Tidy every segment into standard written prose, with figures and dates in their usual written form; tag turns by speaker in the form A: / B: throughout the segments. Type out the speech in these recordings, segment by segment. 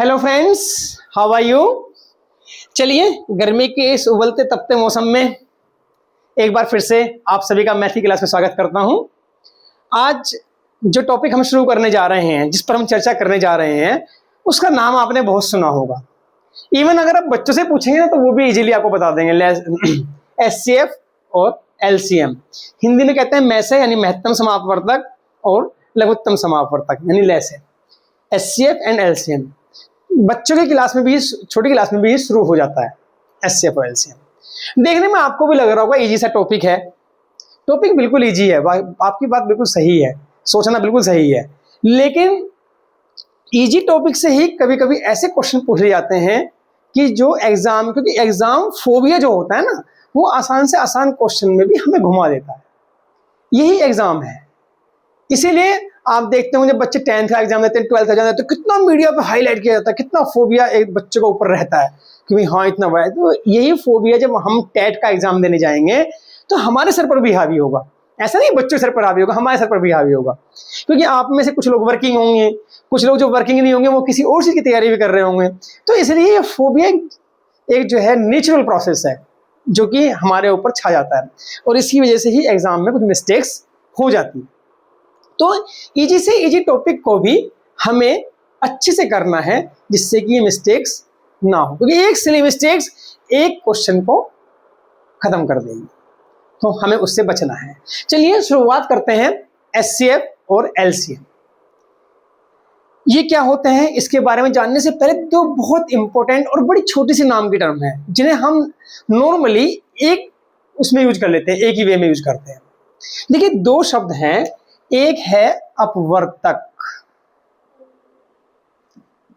A: Hello friends, how are you. चलिए, गर्मी के इस उबलते तपते मौसम में एक बार फिर से आप सभी का मैथ की क्लास में स्वागत करता हूं। आज जो टॉपिक हम शुरू करने जा रहे हैं, जिस पर हम चर्चा करने जा रहे हैं, उसका नाम आपने बहुत सुना होगा। इवन अगर आप बच्चों से पूछेंगे ना तो वो भी इजीली आपको बता देंगे। एचसीएफ और एलसीएम, हिंदी में कहते हैं मैसे यानी महत्तम समापवर्तक और लघुत्तम समापवर्तक यानी लैसे। एचसीएफ एंड एलसीएम बच्चों की क्लास में भी, छोटी क्लास में भी शुरू हो जाता है। एचसीएफ और एलसीएम देखने में आपको भी लग रहा होगा इजी सा टॉपिक है। टॉपिक बिल्कुल इजी है, आपकी बात बिल्कुल सही है, सोचना बिल्कुल सही है। लेकिन इजी टॉपिक से ही कभी कभी ऐसे क्वेश्चन पूछे जाते हैं कि जो एग्जाम, क्योंकि एग्जाम फोबिया जो होता है ना, वो आसान से आसान क्वेश्चन में भी हमें घुमा देता है। यही एग्जाम है। इसीलिए आप देखते होंगे जब बच्चे 10th का एग्जाम देते हैं, 12th का एग्जाम देते हैं, तो कितना मीडिया पे हाईलाइट किया जाता है, कितना फोबिया एक बच्चे को ऊपर रहता है कि भाई हाँ इतना बड़ा है। तो यही फोबिया जब हम टेट का एग्जाम देने जाएंगे तो हमारे सर पर भी हावी होगा। ऐसा नहीं बच्चों के सर पर हावी होगा, हमारे सर पर भी हावी होगा। क्योंकि आप में से कुछ लोग वर्किंग होंगे, कुछ लोग जो वर्किंग नहीं होंगे वो किसी और चीज की तैयारी भी कर रहे होंगे। तो इसलिए ये फोबिया एक जो है नेचुरल प्रोसेस है जो कि हमारे ऊपर छा जाता है, और इसकी वजह से ही एग्जाम में कुछ मिस्टेक्स हो जाती है। तो इजी से इजी टॉपिक को भी हमें अच्छे से करना है जिससे कि ये मिस्टेक्स ना हो, क्योंकि एक सिली मिस्टेक्स एक क्वेश्चन को खत्म कर देगी, तो हमें उससे बचना है। चलिए शुरुआत करते हैं एचसीएफ और एलसीएम। ये क्या होते हैं इसके बारे में जानने से पहले दो बहुत इंपॉर्टेंट और बड़ी छोटी सी नाम की टर्म है जिन्हें हम नॉर्मली एक उसमें यूज कर लेते हैं, एक ही वे में यूज करते हैं। देखिए, दो शब्द हैं। एक है अपवर्तक,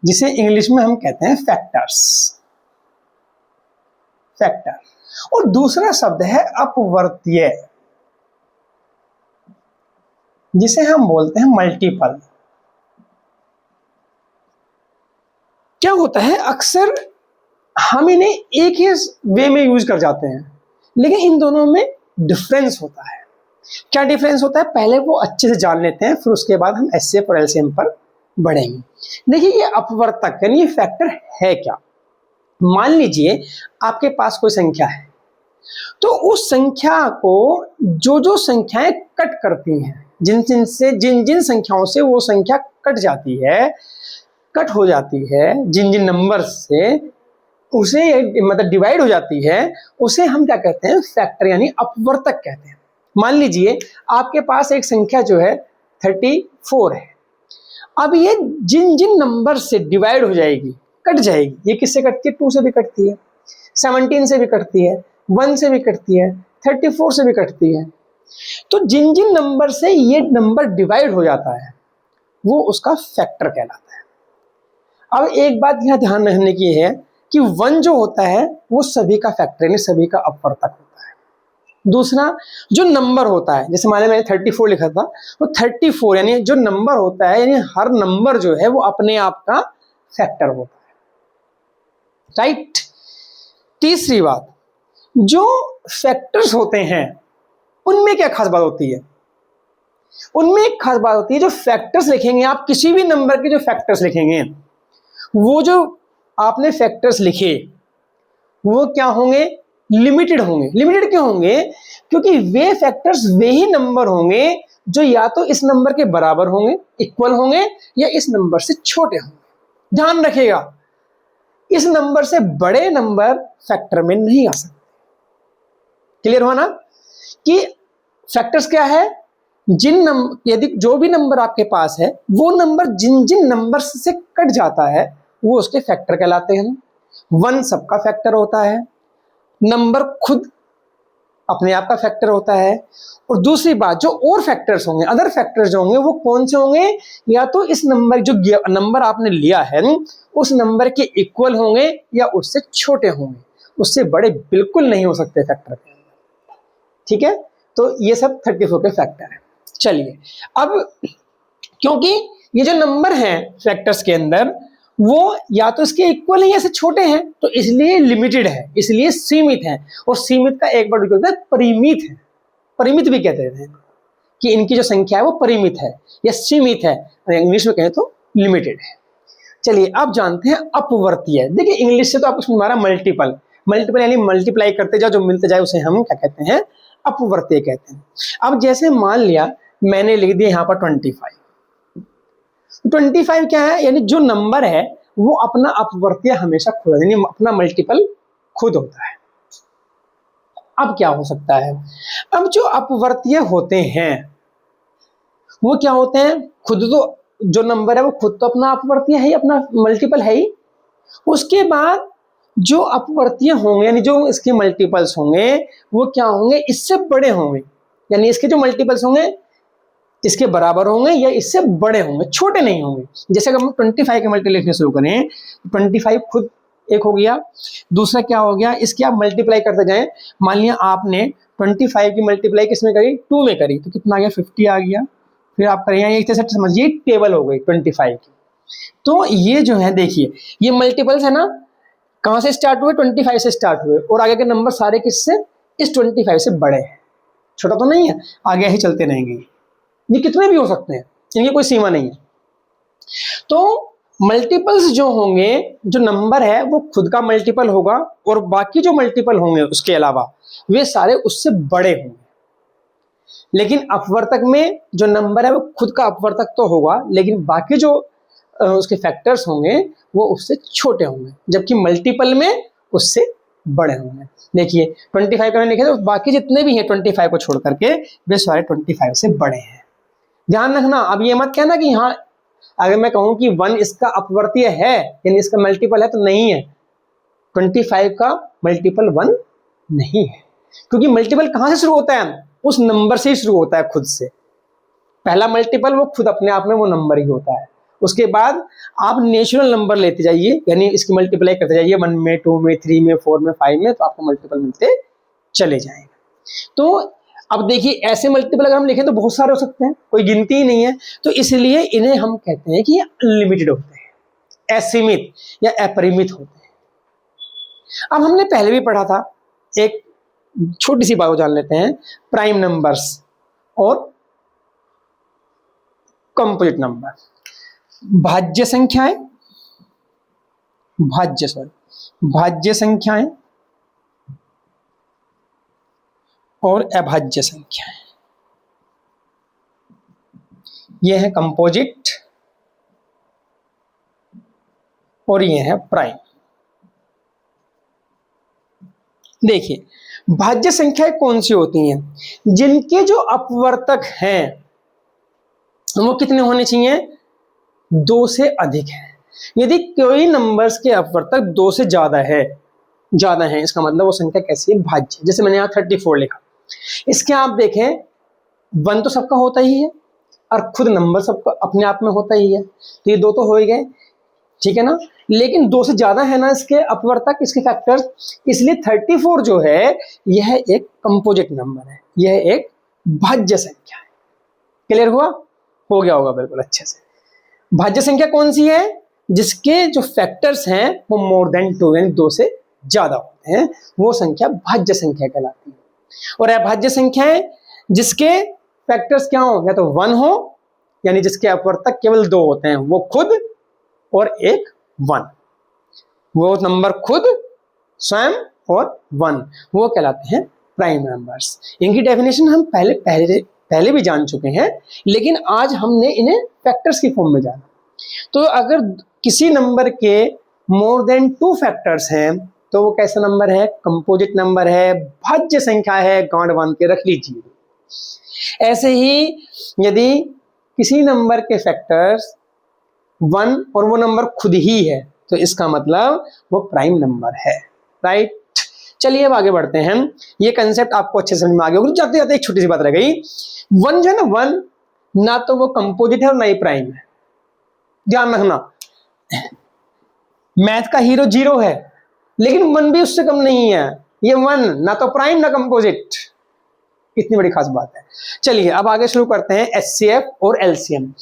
A: जिसे इंग्लिश में हम कहते हैं फैक्टर, और दूसरा शब्द है अपवर्त्य, जिसे हम बोलते हैं मल्टीपल। क्या होता है, अक्सर हम इन्हें एक ही वे में यूज कर जाते हैं, लेकिन इन दोनों में डिफरेंस होता है। क्या डिफरेंस होता है, पहले वो अच्छे से जान लेते हैं, फिर उसके बाद हम एचसीएफ और एलसीएम पर बढ़ेंगे। देखिए, ये अपवर्तक यानी ये फैक्टर है क्या। मान लीजिए आपके पास कोई संख्या है, तो उस संख्या को जो संख्याएं कट करती हैं, जिन संख्याओं से वो संख्या कट जाती है, कट हो जाती है, जिन नंबर से उसे मतलब डिवाइड हो जाती है, उसे हम क्या कहते हैं, फैक्टर यानी अपवर्तक कहते हैं। मान लीजिए आपके पास एक संख्या जो है 34 है। अब ये जिन नंबर से डिवाइड हो जाएगी, कट जाएगी, ये किससे कटती है, 2 से भी कटती है, 17 से भी कटती है, 1 से भी कटती है, 34 से भी कटती है। तो जिन नंबर से ये नंबर डिवाइड हो जाता है वो उसका फैक्टर कहलाता है। अब एक बात यहाँ ध्यान रखने की है कि 1 जो होता है वो सभी का फैक्टर यानी सभी का अपवर्तक होता है। दूसरा जो नंबर होता है, जैसे मैंने 34 लिखा था, वो 34 यानी जो नंबर होता है, यानी हर नंबर जो है वो अपने आप का फैक्टर होता है, राइट। तीसरी बात, जो फैक्टर्स होते हैं उनमें क्या खास बात होती है, उनमें एक खास बात होती है, जो फैक्टर्स लिखेंगे आप, किसी भी नंबर के जो फैक्टर्स लिखेंगे, वो जो आपने फैक्टर्स लिखे वो क्या होंगे, लिमिटेड होंगे। लिमिटेड क्यों होंगे, क्योंकि वे फैक्टर्स वे ही नंबर होंगे जो या तो इस नंबर के बराबर होंगे, इक्वल होंगे, या इस नंबर से छोटे होंगे। ध्यान रखिएगा, इस नंबर से बड़े नंबर फैक्टर में नहीं आ सकते। क्लियर हुआ ना कि फैक्टर्स क्या है, यदि जो भी नंबर आपके पास है वो नंबर जिन नंबर से कट जाता है वो उसके फैक्टर कहलाते हैं। 1 सबका फैक्टर होता है, नंबर खुद अपने आप का फैक्टर होता है, और दूसरी बात जो और फैक्टर्स होंगे, अदर फैक्टर्स जो होंगे वो कौन से होंगे, या तो इस नंबर जो नंबर आपने लिया है उस नंबर के इक्वल होंगे या उससे छोटे होंगे, उससे बड़े बिल्कुल नहीं हो सकते फैक्टर के अंदर। ठीक है, तो ये सब 34 के फैक्टर है। चलिए, अब क्योंकि ये जो नंबर हैं फैक्टर्स के अंदर वो या तो इसके इक्वल है या से छोटे हैं, तो इसलिए लिमिटेड है, इसलिए सीमित है। और सीमित का एक वर्ड होता है परिमित है, परिमित भी कहते हैं कि इनकी जो संख्या है वो परिमित है या सीमित है, इंग्लिश में कहें तो लिमिटेड है। चलिए अब जानते हैं अपवर्तीय। देखिए इंग्लिश से तो आपको समझ में आ रहा है मल्टीपल, मल्टीपल यानी मल्टीप्लाई करते जाओ, जो मिलते जाए उसे हम क्या कहते हैं, अपवर्तीय कहते हैं। अब जैसे मान लिया मैंने लिख दिया यहाँ पर 25, 25 क्या है, यानी जो नंबर है वो अपना अपवर्तीय हमेशा खुद, यानी अपना मल्टीपल खुद होता है। अब क्या हो सकता है, अब जो अपवर्तीय होते हैं वो क्या होते हैं, खुद तो जो नंबर है वो खुद तो अपना अपवर्तीय है ही, अपना मल्टीपल है ही। उसके बाद जो अपवर्तीय होंगे यानी जो इसके मल्टीपल्स होंगे वो क्या होंगे, इससे बड़े होंगे, यानी इसके जो मल्टीपल्स होंगे इसके बराबर होंगे या इससे बड़े होंगे, छोटे नहीं होंगे। जैसे अगर हम 25 के मल्टीपल लिखने शुरू करें, 25 खुद एक हो गया, दूसरा क्या हो गया, इसके आप मल्टीप्लाई करते जाएं। मान लिया आपने 25 की मल्टीप्लाई किसमें करी, 2 में करी, तो कितना आ गया, 50 आ गया। फिर आप करें एक तरह से समझिए टेबल हो गई 25 की। तो ये जो है देखिए ये मल्टीपल्स है ना, कहां से स्टार्ट हुए, 25 से स्टार्ट हुए, और आगे के नंबर सारे किससे, इस 25 से बड़े हैं, छोटा तो नहीं है, आगे ही चलते रहेंगे। ये कितने भी हो सकते हैं, इनकी कोई सीमा नहीं है। तो मल्टीपल्स जो होंगे, जो नंबर है वो खुद का मल्टीपल होगा और बाकी जो मल्टीपल होंगे उसके अलावा वे सारे उससे बड़े होंगे। लेकिन अपवर्तक में जो नंबर है वो खुद का अपवर्तक तो होगा, लेकिन बाकी जो उसके फैक्टर्स होंगे वो उससे छोटे होंगे, जबकि मल्टीपल में उससे बड़े होंगे। देखिए 25 का लिखे तो बाकी जितने भी हैं 25 को छोड़ करके वे सारे 25 से बड़े हैं। ध्यान रखना, अब ये मत कहना कि हाँ अगर मैं कहूं कि 1 इसका अपवर्तीय है यानी इसका मल्टीपल है, तो नहीं है, 25 का मल्टीपल 1 नहीं है, क्योंकि मल्टीपल कहां से शुरू होता है, उस नंबर से ही शुरू होता है, खुद से। पहला मल्टीपल वो खुद अपने आप में वो नंबर ही होता है। उसके बाद आप नेचुरल नंबर लेते जाइए, यानी इसकी मल्टीप्लाई करते जाइए 1 में, 2 में, 3 में, 4 में, 5 में, तो आपको मल्टीपल मिलते चले जाएंगे। तो अब देखिए ऐसे मल्टीपल अगर हम लिखें तो बहुत सारे हो सकते हैं, कोई गिनती ही नहीं है, तो इसलिए इन्हें हम कहते हैं कि अनलिमिटेड होते हैं, असीमित या अपरिमित होते हैं। अब हमने पहले भी पढ़ा था, एक छोटी सी बात को जान लेते हैं, प्राइम नंबर्स और कंपोजिट नंबर, भाज्य संख्याएं, भाज्य संख्याएं और अभाज्य संख्याएं, ये है कंपोजिट और ये है प्राइम। देखिए भाज्य संख्याएं कौन सी होती हैं, जिनके जो अपवर्तक हैं वो कितने होने चाहिए, 2 से अधिक है। यदि कोई नंबर्स के अपवर्तक 2 से ज्यादा है, इसका मतलब वो संख्या कैसी है, भाज्य। जैसे मैंने यहाँ 34 लिखा, इसके आप देखें 1 तो सबका होता ही है और खुद नंबर सबका अपने आप में होता ही है, तो ये 2 तो हो ही गए, ठीक है ना। लेकिन 2 से ज्यादा है ना इसके अपवर्तक, इसके फैक्टर्स, इसलिए 34 जो है यह एक कंपोजिट नंबर है, यह एक भाज्य संख्या है। क्लियर हुआ, हो गया होगा बिल्कुल अच्छे से। भाज्य संख्या कौन सी है, जिसके जो फैक्टर्स हैं वो मोर देन 2 यानी 2 से ज्यादा होते हैं, वो संख्या भाज्य संख्या कहलाती है। और अभाज्य संख्या है जिसके फैक्टर्स क्या हो, या तो 1 हो, यानी जिसके अपवर्तक केवल 2 होते हैं, वो खुद और एक 1, वो नंबर खुद स्वयं और 1, वो कहलाते हैं प्राइम नंबर्स। इनकी डेफिनेशन हम पहले भी जान चुके हैं, लेकिन आज हमने इन्हें फैक्टर्स की फॉर्म में जाना। तो अगर किसी नंबर के मोर देन 2 फैक्टर्स हैं तो वो कैसा नंबर है, कंपोजिट नंबर है, भाज्य संख्या है, गांठ बांध के रख लीजिए। ऐसे ही यदि किसी नंबर के फैक्टर्स 1 और वो नंबर खुद ही है तो इसका मतलब वो प्राइम नंबर है, राइट। चलिए अब आगे बढ़ते हैं, ये कंसेप्ट आपको अच्छे समझ में आ गया होगा। जाते जाते एक छोटी सी बात रह गई, 1 जो है ना, 1 ना तो वो कंपोजिट है और ना ही प्राइम है। ध्यान रखना, मैथ का हीरो 0 है लेकिन 1 भी उससे कम नहीं है, ये 1 ना तो प्राइम ना कंपोजिट, इतनी बड़ी खास बात है। चलिए अब आगे शुरू करते हैं एचसीएफ और एलसीएम।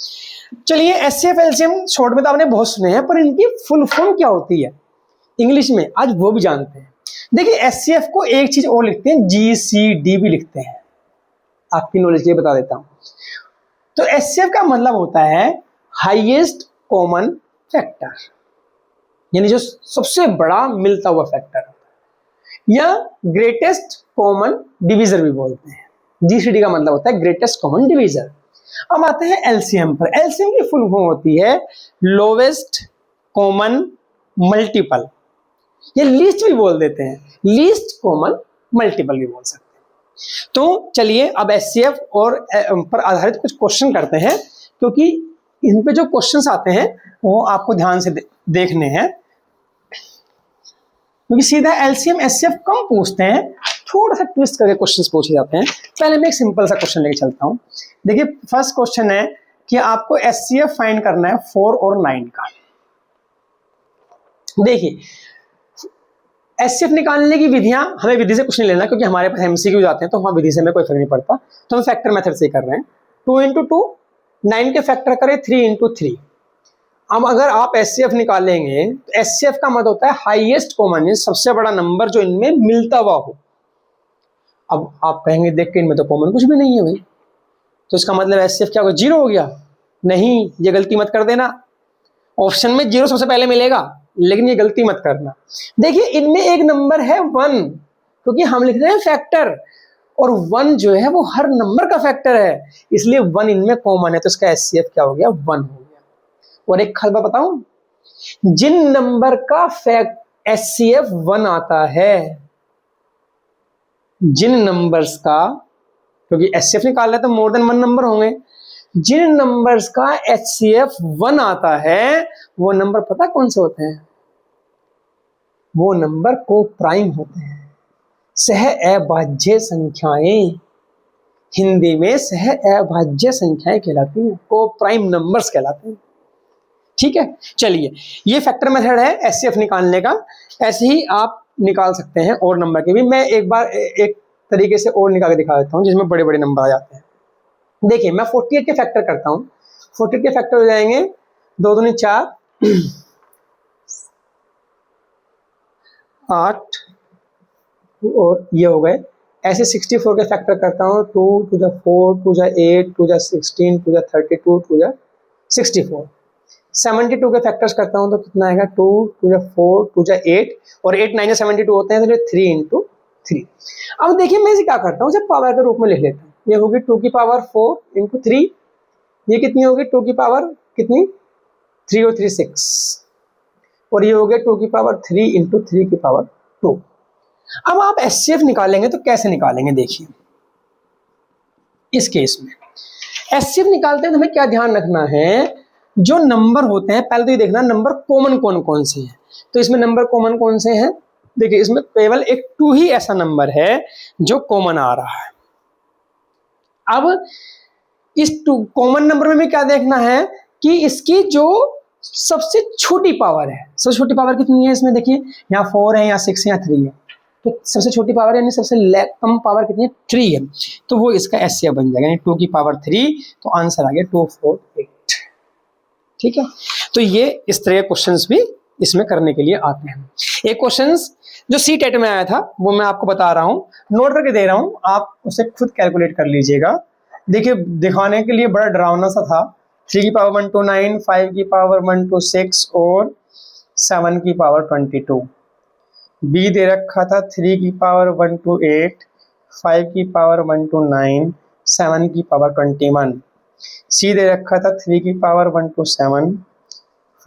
A: चलिए एचसीएफ एलसीएम शॉर्ट में तो आपने बहुत सुने हैं, पर इनकी फुल फॉर्म क्या होती है इंग्लिश में, आज वो भी जानते हैं। देखिए एचसीएफ को एक चीज और लिखते हैं, जीसीडी भी लिखते हैं, आपकी नॉलेज के लिए बता देता हूं। तो एचसीएफ का मतलब होता है हाईएस्ट कॉमन फैक्टर। यानी जो सबसे बड़ा मिलता हुआ फैक्टर, या ग्रेटेस्ट कॉमन डिवीजर भी बोलते हैं। जीसीडी का मतलब होता है ग्रेटेस्ट कॉमन डिवीजर। अब आते हैं एलसीएम पर। एलसीएम की फुल फॉर्म होती है लोवेस्ट कॉमन मल्टीपल, ये लीस्ट भी बोल देते हैं, लीस्ट कॉमन मल्टीपल भी बोल सकते हैं। तो चलिए अब एचसीएफ और पर आधारित कुछ क्वेश्चन करते हैं, क्योंकि इन पे जो क्वेश्चंस आते हैं वो आपको ध्यान से देखने हैं, क्योंकि सीधा एलसीएम एचसीएफ कम पूछते हैं, थोड़ा सा ट्विस्ट करके क्वेश्चंस पूछे जाते हैं। पहले मैं एक सिंपल सा क्वेश्चन लेके चलता हूं। देखिए फर्स्ट क्वेश्चन है कि आपको एचसीएफ फाइंड करना है 4 और 9 का। देखिए एचसीएफ निकालने की विधियां, हमें विधि से कुछ नहीं लेना क्योंकि हमारे पास एमसीक्यू जाते हैं, तो वहां विधि से हमें कोई फर्क नहीं पड़ता, तो हम फैक्टर मेथड से ही कर रहे हैं। 2 × 2 9 के फैक्टर करें 3 × 3। अब अगर आप एचसीएफ निकालेंगे तो एचसीएफ का मतलब होता है हाईएस्ट कॉमन, सबसे बड़ा नंबर जो इनमें मिलता हुआ हो। अब आप कहेंगे देख के इनमें तो कॉमन कुछ भी नहीं है भाई, तो इसका मतलब एचसीएफ क्या होगा, 0 हो गया? नहीं, ये गलती मत कर देना। ऑप्शन में 0 सबसे पहले मिलेगा, लेकिन ये गलती मत करना। देखिए इनमें एक नंबर है 1, क्योंकि हम लिख रहे हैं फैक्टर, और 1 जो है वो हर नंबर का फैक्टर है, इसलिए 1 इनमें कॉमन है, तो इसका एचसीएफ क्या हो गया, 1 हो गया। और एक खबर बताऊं, जिन नंबर का एचसीएफ 1 आता है, जिन नंबर्स का, क्योंकि एचसीएफ निकाल रहे तो मोर देन 1 नंबर होंगे, जिन नंबर्स का एचसीएफ 1 आता है वो नंबर पता कौन से होते हैं, वो नंबर को प्राइम होते हैं, सह अभाज्य संख्याएं। हिंदी में सह अभाज्य संख्याएं कहलाती हैं, को प्राइम नंबर्स कहलाते हैं। ठीक है, चलिए ये फैक्टर मेथड है एचसीएफ निकालने का। ऐसे ही आप निकाल सकते हैं और नंबर के भी। मैं एक बार एक तरीके से और निकाल के दिखा देता हूं जिसमें बड़े बड़े नंबर आ जाते हैं। देखिए मैं 48 के फैक्टर करता हूं, 48 के फैक्टर हो जाएंगे 2 दूनी 4, 8 और ये हो गए। ऐसे 64 के फैक्टर करता हूं, 2 × 4, 2 × 8, 2 × 16, 2 × 32, 2 × 64। 72 के फैक्टर्स करता हूं तो कितना आएगा, 2 × 4, 2 × 8, और 8 9 72 होते हैं, तो 3 × 3। अब देखिए मैं इसे क्या करता हूँ, जब पावर के रूप में लिख लेता हूँ। ये होगी 2 की पावर 4 × 3, ये कितनी होगी 2 की पावर कितनी, 3 और 3 6, और ये हो गया 2 की पावर 3 × 3 की पावर 2। अब आप एचसीएफ निकालेंगे तो कैसे निकालेंगे, देखिए इस केस में एचसीएफ निकालते हैं तो हमें क्या ध्यान रखना है, जो नंबर होते हैं पहले तो ये देखना नंबर कॉमन कौन कौन से हैं। तो इसमें नंबर कॉमन कौन से हैं, देखिए इसमें केवल एक 2 ही ऐसा नंबर है जो कॉमन आ रहा है। अब इस कॉमन नंबर में भी क्या देखना है कि इसकी जो सबसे छोटी पावर है, सबसे छोटी पावर कितनी है इसमें, देखिए यहाँ 4 है, यहाँ 6 है, यहाँ 3 है, तो सबसे छोटी पावर यानी सबसे कम पावर कितनी है, 3 है, तो वो इसका एचसीएफ बन जाएगा, यानी 2 की पावर 3, तो आंसर आ गया 248। ठीक है, तो ये इस तरह के क्वेश्चंस भी इसमें करने के लिए आते हैं। एक क्वेश्चंस जो सी टेट में आया था वो मैं आपको बता रहा हूँ, नोट करके दे रहा हूँ, आप उसे खुद कैलकुलेट कर लीजिएगा। देखिए दिखाने के लिए बड़ा डरावना सा था, 3 की पावर 1 to 9, 5 की पावर 1 to 6 और 7 की पावर 22। बी दे रखा था 3 की पावर 1 to 8, 5 की पावर 1 to 9, 7 की पावर 21। सी दे रखा था 3 की पावर 1 to 7,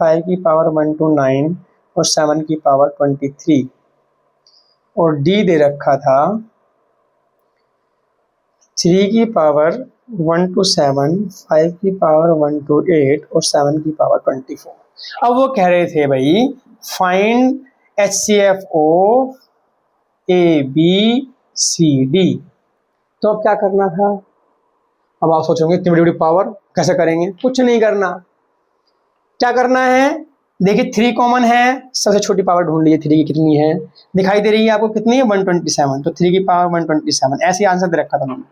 A: 5 की पावर 1 to 9 और 7 की पावर 23। और डी दे रखा था 3 की पावर 1 to 7, 5 की पावर 1 to 8 और 7 की पावर 24। अब वो कह रहे थे भाई find HCF of A B C D, तो अब क्या करना था। अब आप सोचोगे इतनी बड़ी बड़ी पावर कैसे करेंगे, कुछ नहीं करना। क्या करना है, देखिए 3 कॉमन है, सबसे छोटी पावर ढूंढ लीजिए 3 की कितनी है, दिखाई दे रही है आपको कितनी है 127, तो 3 की पावर 127 ऐसे आंसर दे रखा था मैंने।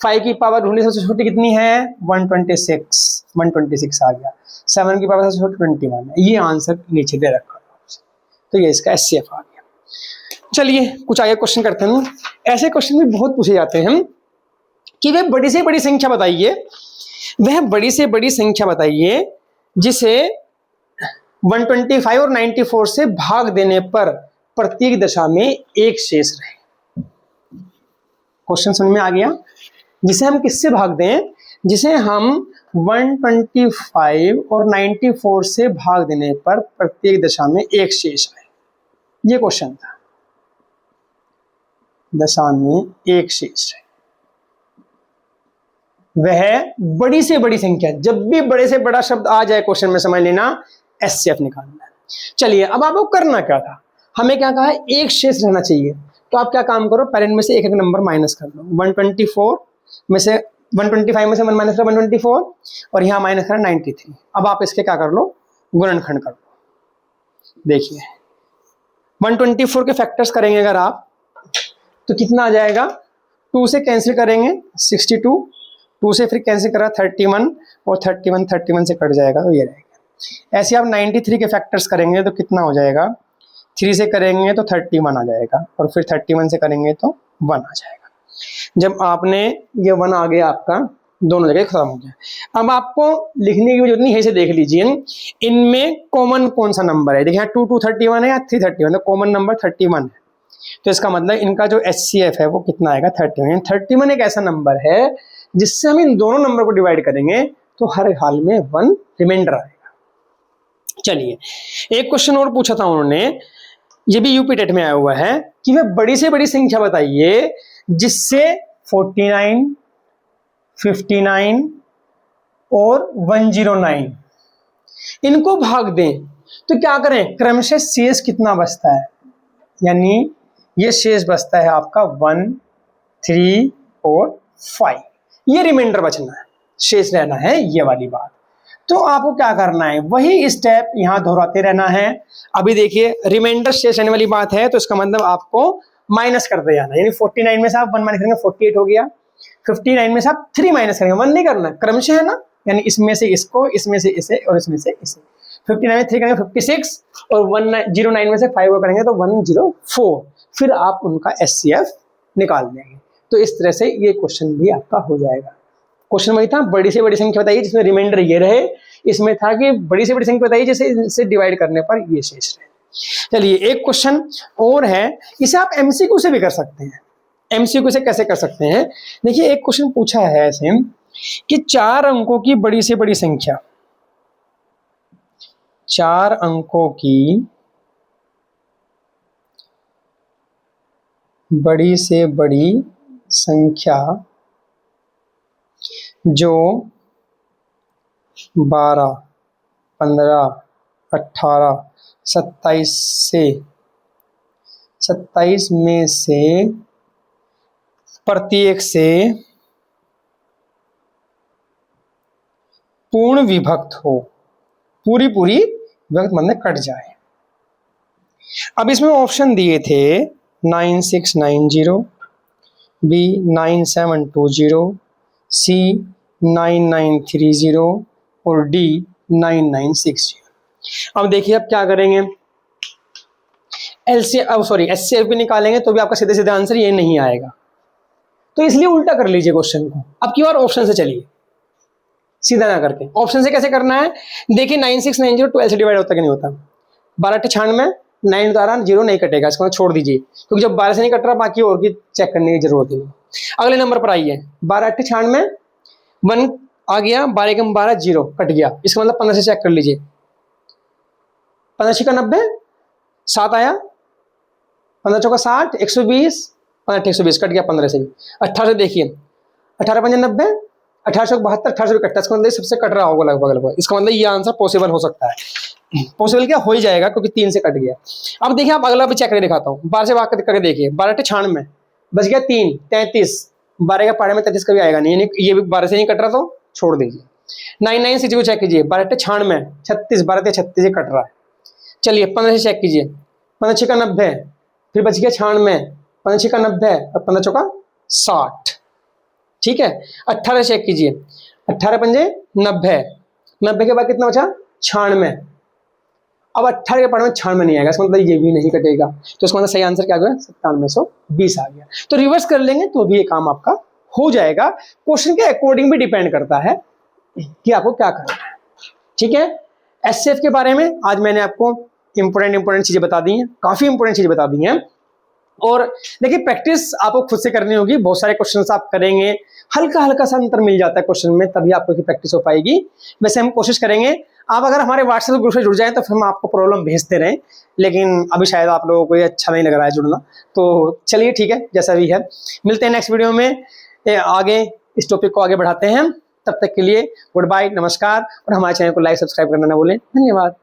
A: 5 की पावर ढूंढी, सबसे छोटी कितनी है 126 आ गया। 7 की पावर सबसे छोटी 21 है, ये आंसर नीचे दे रखा था, तो ये इसका एचसीएफ आ गया। चलिए कुछ आगे क्वेश्चन करते हैं। ऐसे क्वेश्चन भी बहुत पूछे जाते हैं कि वह बड़ी से बड़ी संख्या बताइए, वह बड़ी से बड़ी संख्या बताइए जिसे 125 और 94 से भाग देने पर प्रत्येक दशा में एक शेष रहे। क्वेश्चन समझ में आ गया? जिसे हम किससे भाग दें? जिसे हम 125 और 94 से भाग देने पर प्रत्येक दशा में एक शेष आए। ये क्वेश्चन था, दशा में एक शेष है। वह बड़ी से बड़ी संख्या, जब भी बड़े से बड़ा शब्द आ जाए क्वेश्चन में समझ लेना एचसीएफ निकालना है। चलिए अब आपको करना क्या था, हमें क्या कहा है, एक शेष रहना चाहिए। तो आप क्या काम करो, पहले में से एक एक नंबर माइनस कर लो। 124 में से 125 में से 1 माइनस करो 124 और यहाँ माइनस करा 93। अब आप इसके क्या कर लो, गुणनखंड कर लो। देखिए 124 के फैक्टर्स करेंगे अगर आप तो कितना आ जाएगा, 2 से कैंसिल करेंगे 62, 2 से फिर कैंसिल करा 31 और 31 से कट जाएगा तो ये रहेगा। ऐसे आप 93 के फैक्टर्स करेंगे तो कितना हो जाएगा, 3 से करेंगे तो 31 आ जाएगा और फिर 31 से करेंगे तो 1 आ जाएगा। जब आपने ये 1 आ गया आपका, दोनों जगह खत्म हो गया। अब आपको लिखने की जरूरत नहीं है, इसे देख लीजिए इनमें कॉमन कौन सा नंबर है। देखिए 231 है या 331, तो कॉमन नंबर 31 है। तो इसका मतलब इनका जो एचसीएफ है वो कितना आएगा, 31। 31 एक ऐसा नंबर है जिससे हम इन दोनों नंबर को डिवाइड करेंगे तो हर हाल में 1 रिमाइंडर आएगा। चलिए एक क्वेश्चन और पूछा था उन्होंने, ये भी यूपी टेट में आया हुआ है कि वह बड़ी से बड़ी संख्या बताइए जिससे 49, 59 और 109 इनको भाग दें तो क्या करें, क्रमशः शेष कितना बचता है। यानी ये शेष बचता है आपका 1, 3 और 5, ये रिमाइंडर बचना है, शेष रहना है ये वाली बात। तो आपको क्या करना है, वही स्टेप यहां दोहराते रहना है। अभी देखिए रिमाइंडर शेष रहने वाली बात है तो इसका मतलब आपको माइनस करते जाना, यानी 49 में से आप 1 माइनस करेंगे 48 हो गया, 59 में से आप 3 माइनस करेंगे, 1 नहीं करना, क्रमशः है ना, यानी इसमें से इसको, इसमें से इसे और इसमें से इसे। 59 में 3 करेंगे 56 और 109 में से 5 को करेंगे तो 104, फिर आप उनका एचसीएफ निकाल देंगे। तो इस तरह से ये क्वेश्चन भी आपका हो जाएगा। क्वेश्चन वही था, बड़ी से बड़ी संख्या बताइए जिसमें रिमाइंडर ये रहे, इसमें था कि बड़ी से बड़ी संख्या बताइए जिसे इसे डिवाइड करने पर ये शेष रहे। चलिए एक क्वेश्चन और है, इसे आप एमसीक्यू से भी कर सकते हैं। एमसीक्यू से कैसे कर सकते हैं, देखिए एक क्वेश्चन पूछा है ऐसे कि 4 अंकों की बड़ी से बड़ी संख्या, 4 अंकों की बड़ी से बड़ी संख्या जो 12, 15, 18, 27 में से प्रत्येक से पूर्ण विभक्त हो, पूरी विभक्त मतलब कट जाए। अब इसमें ऑप्शन दिए थे 9690, बी 9720, सी 9930 और डी 9960। अब देखिए अब क्या करेंगे, एचसीएफ भी निकालेंगे तो भी आपका सीधे सीधे आंसर ये नहीं आएगा, तो इसलिए उल्टा कर लीजिए क्वेश्चन को। अब की बार ऑप्शन से चलिए, सीधा ना करके। ऑप्शन से कैसे करना है, देखिए 9690 12 से डिवाइड होता कि नहीं होता, 12 96, 9 द्वारा 0 नहीं कटेगा, इसको छोड़ दीजिए क्योंकि जब 12 से नहीं कट रहा बाकी और की चेक करने की जरूरत नहीं। अगले नंबर पर आइए, 12 96, 1 आ गया, 12 के 12 0 कट गया, इसका मतलब 15 से चेक कर लीजिए, 15 6 90, 7 आया, 15 चौका 60, 120, 15 120 कट गया 15 से भी। 18 से देखिए, 18 5 90, 18 72, 18 भी कटता है, इसका मतलब सबसे कट रहा होगा लगभग। इसका मतलब ये आंसर पॉसिबल हो सकता है, पॉसिबल क्या हो ही जाएगा क्योंकि 3 से कट गया। अब देखिए आप अगला भी चेक करके दिखाता हूँ, 12 से भाग करके देखिए, 12 96 बच गया 3, 33, 12 के पहाड़े में 33 कभी आएगा नहीं, यानी ये भी 12 से नहीं कट रहा तो छोड़ दीजिए। 9960 को चेक कीजिए, 12 96, 36, 12 36 से कट रहा है। चलिए 15 से चेक कीजिए, 15 6 90, फिर बच गया 96, 15 6 90 और 15 चौका 60, ठीक है। 18 चेक कीजिए, 18 पंजे 90, 90 के बाद कितना बचा 96। अब 18 के पढ़ में 96 नहीं आएगा, इसका मतलब ये भी नहीं कटेगा, तो इसका मतलब सही आंसर क्या आ गया 9720 आ गया। तो रिवर्स कर लेंगे तो भी ये काम आपका हो जाएगा। क्वेश्चन के अकॉर्डिंग भी डिपेंड करता है कि आपको क्या करना है, ठीक है। एचसीएफ के बारे में आज मैंने आपको इंपॉर्टेंट चीजें बता दी हैं, काफी इंपॉर्टेंट चीजें बता दी हैं। और देखिए प्रैक्टिस आपको खुद से करनी होगी, बहुत सारे क्वेश्चंस आप करेंगे, हल्का हल्का सा अंतर मिल जाता है क्वेश्चन में, तभी आपको की प्रैक्टिस हो पाएगी। वैसे हम कोशिश करेंगे आप अगर हमारे व्हाट्सएप ग्रुप से जुड़ जाए तो फिर हम आपको प्रॉब्लम भेजते रहें, लेकिन अभी शायद आप लोगों को ये अच्छा नहीं लग रहा है जुड़ना, तो चलिए ठीक है, जैसा भी है। मिलते हैं नेक्स्ट वीडियो में, आगे इस टॉपिक को आगे बढ़ाते हैं। तब तक के लिए गुड बाय, नमस्कार, और हमारे चैनल को लाइक सब्सक्राइब करना ना भूलें। धन्यवाद।